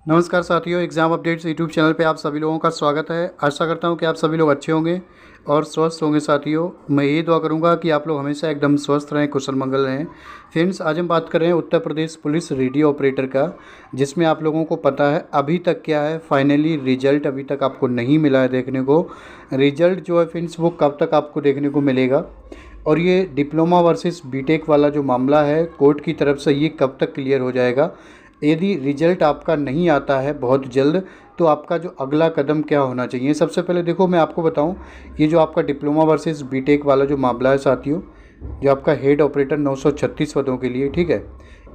नमस्कार साथियों, exam updates YouTube channel पे आप सभी लोगों का स्वागत है। आशा करता हूँ कि आप सभी लोग अच्छे होंगे और स्वस्थ होंगे। साथियों, मैं यही दुआ करूँगा कि आप लोग हमेशा एकदम स्वस्थ रहें, कुशल मंगल रहें। फ्रेंड्स, आज हम बात कर रहे हैं Uttar Pradesh police radio operator का, जिसमें आप लोगों को पता है अभी तक क्या है, फाइनली रिजल्ट अभी तक आपको नहीं मिला है देखने को। रिजल्ट जो है फ्रेंड्स, वो कब तक आपको देखने को मिलेगा, और ये डिप्लोमा वर्सेस बीटेक वाला जो मामला है कोर्ट की तरफ से, ये कब तक क्लियर हो जाएगा। यदि रिजल्ट आपका नहीं आता है बहुत जल्द, तो आपका जो अगला कदम क्या होना चाहिए। सबसे पहले देखो, मैं आपको बताऊं, ये जो आपका डिप्लोमा वर्सेस बीटेक वाला जो मामला है साथियों, जो आपका हेड ऑपरेटर 936 पदों के लिए, ठीक है,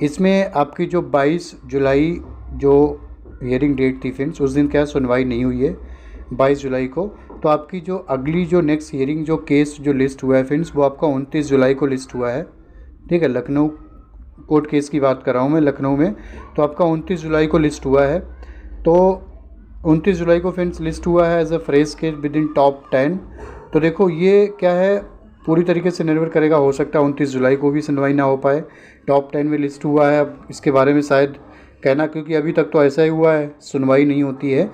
इसमें आपकी जो 22 जुलाई जो हियरिंग डेट थी फ्रेंड्स, उस दिन क्या सुनवाई नहीं हुई है 22 जुलाई को। तो आपकी जो अगली जो नेक्स्ट हियरिंग जो केस जो लिस्ट हुआ है फ्रेंड्स, वो आपका 29 जुलाई को लिस्ट हुआ है, ठीक है। लखनऊ कोर्ट केस की बात कर रहा हूँ मैं, लखनऊ में। तो आपका 29 जुलाई को लिस्ट हुआ है। तो 29 जुलाई को फ्रेंड्स लिस्ट हुआ है as a fresh case within top 10। तो देखो ये क्या है, पूरी तरीके से निर्भर करेगा, हो सकता है 29 जुलाई को भी सुनवाई ना हो पाए। टॉप 10 में लिस्ट हुआ है, अब इसके बारे में शायद कहना, क्योंकि अभी तक तो ऐसा ही हुआ है, सुनवाई नहीं होती है।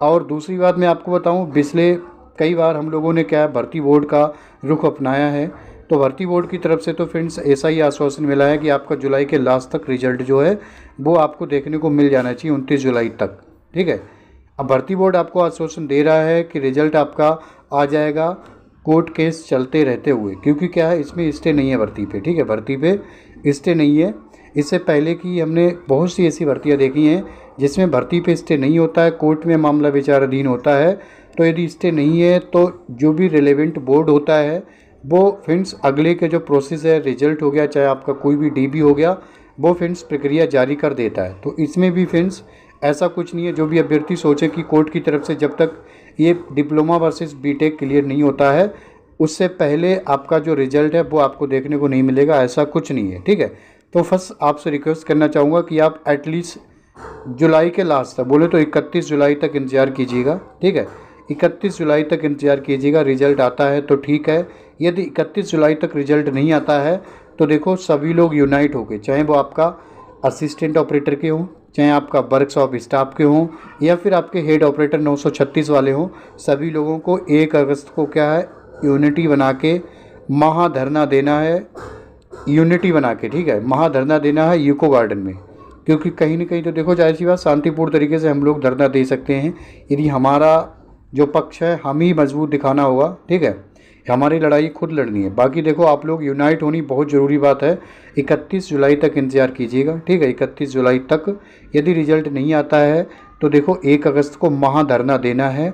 और दूसरी बात मैं आपको बताऊँ, पिछले कई बार हम लोगों ने क्या है, भर्ती बोर्ड का रुख अपनाया है। तो भर्ती बोर्ड की तरफ से तो फ्रेंड्स ऐसा ही आश्वासन मिला है कि आपका जुलाई के लास्ट तक रिजल्ट जो है वो आपको देखने को मिल जाना चाहिए 29 जुलाई तक, ठीक है। अब भर्ती बोर्ड आपको आश्वासन दे रहा है कि रिजल्ट आपका आ जाएगा कोर्ट केस चलते रहते हुए, क्योंकि क्या है, इसमें स्टे नहीं है भर्ती पे, ठीक है, भर्ती पे स्टे नहीं है। इससे पहले की हमने बहुत सी ऐसी भर्तियाँ देखी हैं जिसमें भर्ती पे स्टे नहीं होता है, कोर्ट में मामला विचाराधीन होता है। तो यदि स्टे नहीं है तो जो भी रिलेवेंट बोर्ड होता है वो फ्रेंड्स अगले के जो प्रोसेस है, रिजल्ट हो गया चाहे आपका कोई भी डीबी हो गया, वो फ्रेंड्स प्रक्रिया जारी कर देता है। तो इसमें भी फ्रेंड्स ऐसा कुछ नहीं है, जो भी अभ्यर्थी सोचे कि कोर्ट की तरफ से जब तक ये डिप्लोमा वर्सेस बीटेक क्लियर नहीं होता है उससे पहले आपका जो रिजल्ट है वो आपको देखने को नहीं मिलेगा, ऐसा कुछ नहीं है, ठीक है। तो फर्स्ट आपसे रिक्वेस्ट करना चाहूँगा कि आप एटलीस्ट जुलाई के लास्ट तक, बोले तो 31 जुलाई तक इंतज़ार कीजिएगा, ठीक है। 31 जुलाई तक इंतज़ार कीजिएगा, रिज़ल्ट आता है तो ठीक है। यदि 31 जुलाई तक रिज़ल्ट नहीं आता है तो देखो सभी लोग यूनाइट होकर, चाहे वो आपका असिस्टेंट ऑपरेटर के हों, चाहे आपका वर्कशॉप स्टाफ के हों, या फिर आपके हेड ऑपरेटर 936 वाले हों, सभी लोगों को 1 अगस्त को क्या है, यूनिटी बना के महाधरना देना है। यूनिटी बना के, ठीक है, महाधरना देना है यूको गार्डन में। क्योंकि कहीं ना कहीं तो देखो, जाहिर सी बात, शांतिपूर्ण तरीके से हम लोग धरना दे सकते हैं यदि हमारा जो पक्ष है हम ही मजबूत दिखाना होगा, ठीक है, हमारी लड़ाई खुद लड़नी है। बाकी देखो आप लोग यूनाइट होनी बहुत ज़रूरी बात है। 31 जुलाई तक इंतज़ार कीजिएगा, ठीक है, 31 जुलाई तक। यदि रिजल्ट नहीं आता है तो देखो 1 अगस्त को महाधरना देना है।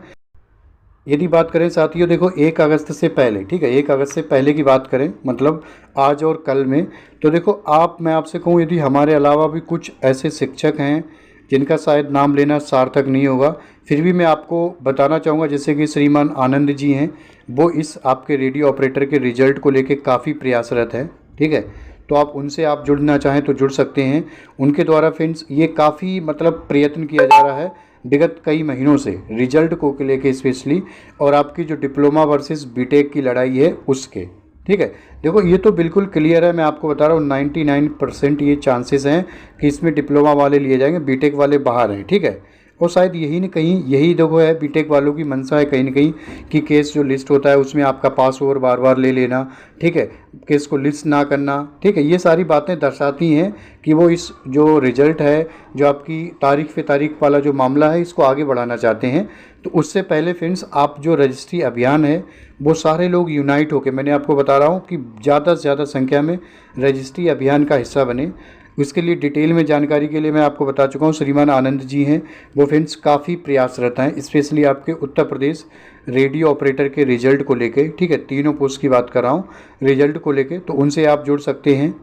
यदि बात करें साथियों, देखो 1 अगस्त से पहले, ठीक है, 1 अगस्त से पहले की बात करें, मतलब आज और कल में, तो देखो मैं आपसे कहूँ, यदि हमारे अलावा भी कुछ ऐसे शिक्षक हैं जिनका शायद नाम लेना सार्थक नहीं होगा, फिर भी मैं आपको बताना चाहूँगा, जैसे कि श्रीमान आनंद जी हैं, वो इस आपके रेडियो ऑपरेटर के रिजल्ट को लेके काफ़ी प्रयासरत हैं, ठीक है। तो आप उनसे आप जुड़ना चाहें तो जुड़ सकते हैं। उनके द्वारा फ्रेंड्स ये काफ़ी मतलब प्रयत्न किया जा रहा है विगत कई महीनों से रिजल्ट को लेके स्पेशली, और आपकी जो डिप्लोमा वर्सेस बीटेक की लड़ाई है उसके, ठीक है। देखो ये तो बिल्कुल क्लियर है, मैं आपको बता रहा हूँ 99% ये चांसेस हैं कि इसमें डिप्लोमा वाले लिए जाएंगे, बीटेक वाले बाहर हैं, ठीक है। और शायद यही न कहीं यही देखो है बीटेक वालों की मंशा है कहीं ना कहीं, कि केस जो लिस्ट होता है उसमें आपका पास ओवर बार बार ले लेना, ठीक है, केस को लिस्ट ना करना, ठीक है। ये सारी बातें दर्शाती हैं कि वो इस जो रिजल्ट है, जो आपकी तारीख पे तारीख वाला जो मामला है, इसको आगे बढ़ाना चाहते हैं। तो उससे पहले फ्रेंड्स आप जो रजिस्ट्री अभियान है वो सारे लोग यूनाइट होकर, मैंने आपको बता रहा हूँ कि ज़्यादा से ज़्यादा संख्या में रजिस्ट्री अभियान का हिस्सा बने। उसके लिए डिटेल में जानकारी के लिए मैं आपको बता चुका हूँ, श्रीमान आनंद जी हैं, वो फ्रेंड्स काफ़ी प्रयासरत हैं, स्पेशली आपके उत्तर प्रदेश रेडियो ऑपरेटर के रिजल्ट को लेके, ठीक है, तीनों पोस्ट की बात कर रहा हूँ रिजल्ट को लेके। तो उनसे आप जुड़ सकते हैं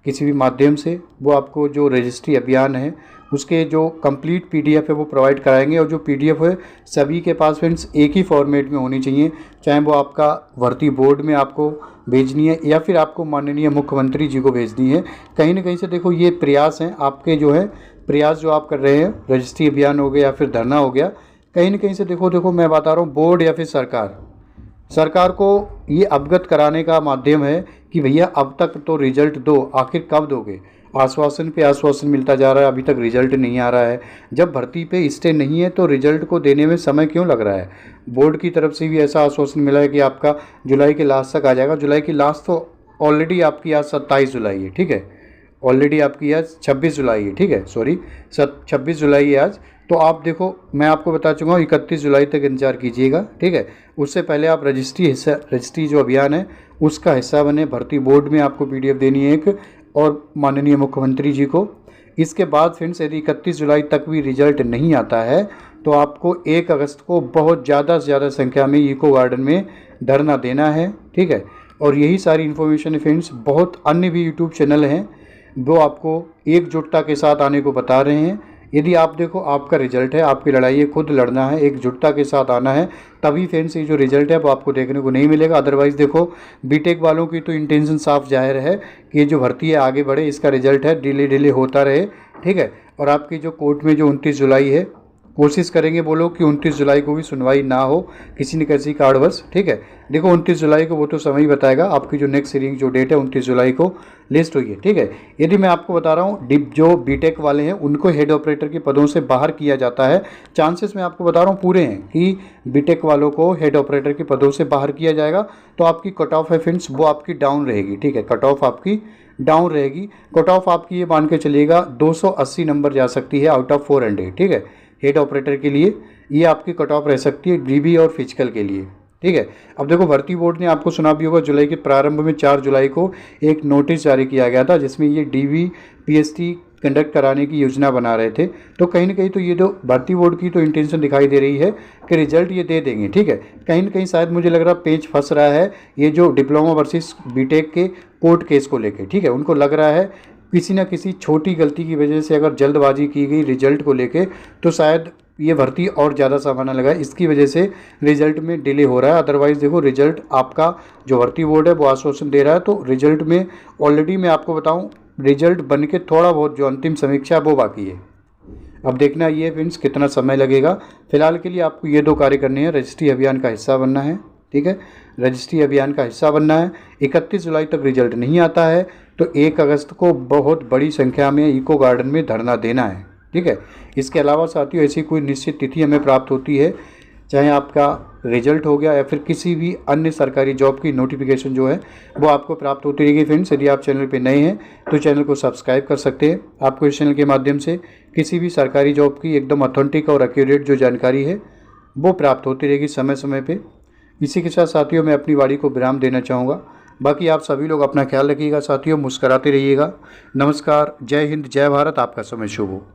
किसी भी माध्यम से, वो आपको जो रजिस्ट्री अभियान है उसके जो कंप्लीट पीडीएफ है वो प्रोवाइड कराएंगे। और जो पीडीएफ है सभी के पास फ्रेंड्स एक ही फॉर्मेट में होनी चाहिए, चाहे वो आपका भर्ती बोर्ड में आपको भेजनी है या फिर आपको माननीय मुख्यमंत्री जी को भेजनी है। कहीं ना कहीं से देखो ये प्रयास हैं आपके, जो है प्रयास जो आप कर रहे हैं, रजिस्ट्री अभियान हो गया या फिर धरना हो गया, कहीं ना कहीं से देखो मैं बता रहा हूँ, बोर्ड या फिर सरकार को ये अवगत कराने का माध्यम है कि भैया अब तक तो रिजल्ट दो, आखिर कब दोगे। आश्वासन पे आश्वासन मिलता जा रहा है, अभी तक रिजल्ट नहीं आ रहा है। जब भर्ती पे स्टे नहीं है तो रिजल्ट को देने में समय क्यों लग रहा है। बोर्ड की तरफ से भी ऐसा आश्वासन मिला है कि आपका जुलाई के लास्ट तक आ जाएगा। जुलाई की लास्ट तो ऑलरेडी आपकी आज 27 जुलाई है, ठीक है। ऑलरेडी आपकी आज 26 जुलाई है, ठीक है, सॉरी 26 जुलाई है आज। तो आप देखो, मैं आपको बता चुका हूँ 31 जुलाई तक इंतजार कीजिएगा, ठीक है। उससे पहले आप रजिस्ट्री जो अभियान है उसका हिस्सा बने। भर्ती बोर्ड में आपको PDF देनी है एक, और माननीय मुख्यमंत्री जी को। इसके बाद फ्रेंड्स यदि 31 जुलाई तक भी रिजल्ट नहीं आता है तो आपको 1 अगस्त को बहुत ज़्यादा से ज़्यादा संख्या में इको गार्डन में धरना देना है, ठीक है। और यही सारी इन्फॉर्मेशन है फ्रेंड्स। बहुत अन्य भी यूट्यूब चैनल हैं वो आपको एकजुटता के साथ आने को बता रहे हैं। यदि आप देखो, आपका रिजल्ट है, आपकी लड़ाई है, खुद लड़ना है, एकजुटता के साथ आना है, तभी फ्रेंड्स ये जो रिजल्ट है वो आपको देखने को नहीं मिलेगा। अदरवाइज़ देखो, बीटेक वालों की तो इंटेंशन साफ जाहिर है कि ये जो भर्ती है आगे बढ़े, इसका रिजल्ट है डिले होता रहे, ठीक है। और आपकी जो कोर्ट में जो 29 जुलाई है, कोशिश करेंगे वो लोग कि 29 जुलाई को भी सुनवाई ना हो किसी न किसी कारणवश, ठीक है। देखो 29 जुलाई को वो तो समय ही बताएगा, आपकी जो नेक्स्ट सीरिंग जो डेट है 29 जुलाई को लिस्ट हुई है, ठीक है। यदि मैं आपको बता रहा हूँ जो बीटेक वाले हैं उनको हेड ऑपरेटर के पदों से बाहर किया जाता है। चांसेस मैं आपको बता रहा हूँ पूरे हैं कि बीटेक वालों को हेड ऑपरेटर के पदों से बाहर किया जाएगा। तो आपकी कट ऑफ है फ्रेंड्स, वो आपकी डाउन रहेगी, ठीक है। कट ऑफ आपकी डाउन रहेगी। कट ऑफ आपकी ये मान के चलिएगा 280 नंबर जा सकती है आउट ऑफ 400, ठीक है। हेड ऑपरेटर के लिए ये आपकी कट ऑफ रह सकती है, DB और फिजिकल के लिए, ठीक है। अब देखो, भर्ती बोर्ड ने आपको सुना भी होगा, जुलाई के प्रारंभ में 4 जुलाई को एक नोटिस जारी किया गया था जिसमें ये DB PST कंडक्ट कराने की योजना बना रहे थे। तो कहीं ना कहीं तो ये जो भर्ती बोर्ड की तो इंटेंशन दिखाई दे रही है कि रिजल्ट ये दे देंगे, ठीक है। कहीं ना कहीं शायद मुझे लग रहा है पेच फंस रहा है ये जो डिप्लोमा वर्सेस बीटेक के कोर्ट केस को लेकर, ठीक है। उनको लग रहा है किसी न किसी छोटी गलती की वजह से अगर जल्दबाजी की गई रिजल्ट को लेके तो शायद ये भर्ती और ज़्यादा समय लगा, इसकी वजह से रिजल्ट में डिले हो रहा है। अदरवाइज़ देखो, रिजल्ट आपका जो भर्ती बोर्ड है वो आश्वासन दे रहा है, तो रिजल्ट में ऑलरेडी मैं आपको बताऊं रिजल्ट बन के थोड़ा बहुत जो अंतिम समीक्षा वो बाकी है। अब देखना ये फ्रेंड्स कितना समय लगेगा। फिलहाल के लिए आपको ये 2 कार्य करने हैं। रजिस्ट्री अभियान का हिस्सा बनना है, ठीक है। रजिस्ट्री अभियान का हिस्सा बनना है। 31 जुलाई तक रिजल्ट नहीं आता है तो 1 अगस्त को बहुत बड़ी संख्या में इको गार्डन में धरना देना है, ठीक है। इसके अलावा साथियों ऐसी कोई निश्चित तिथि हमें प्राप्त होती है, चाहे आपका रिजल्ट हो गया या फिर किसी भी अन्य सरकारी जॉब की नोटिफिकेशन जो है वो आपको प्राप्त होती रहेगी फ्रेंड्स। यदि आप चैनल पे नए हैं तो चैनल को सब्सक्राइब कर सकते हैं। आपको इस चैनल के माध्यम से किसी भी सरकारी जॉब की एकदम ऑथेंटिक और एक्यूरेट जो जानकारी है वो प्राप्त होती रहेगी समय समय पे। इसी के साथ साथियों मैं अपनी वाणी को विराम देना चाहूँगा। बाकी आप सभी लोग अपना ख्याल रखिएगा साथियों, मुस्कराते रहिएगा। नमस्कार, जय हिंद, जय भारत, आपका समय शुभ हो।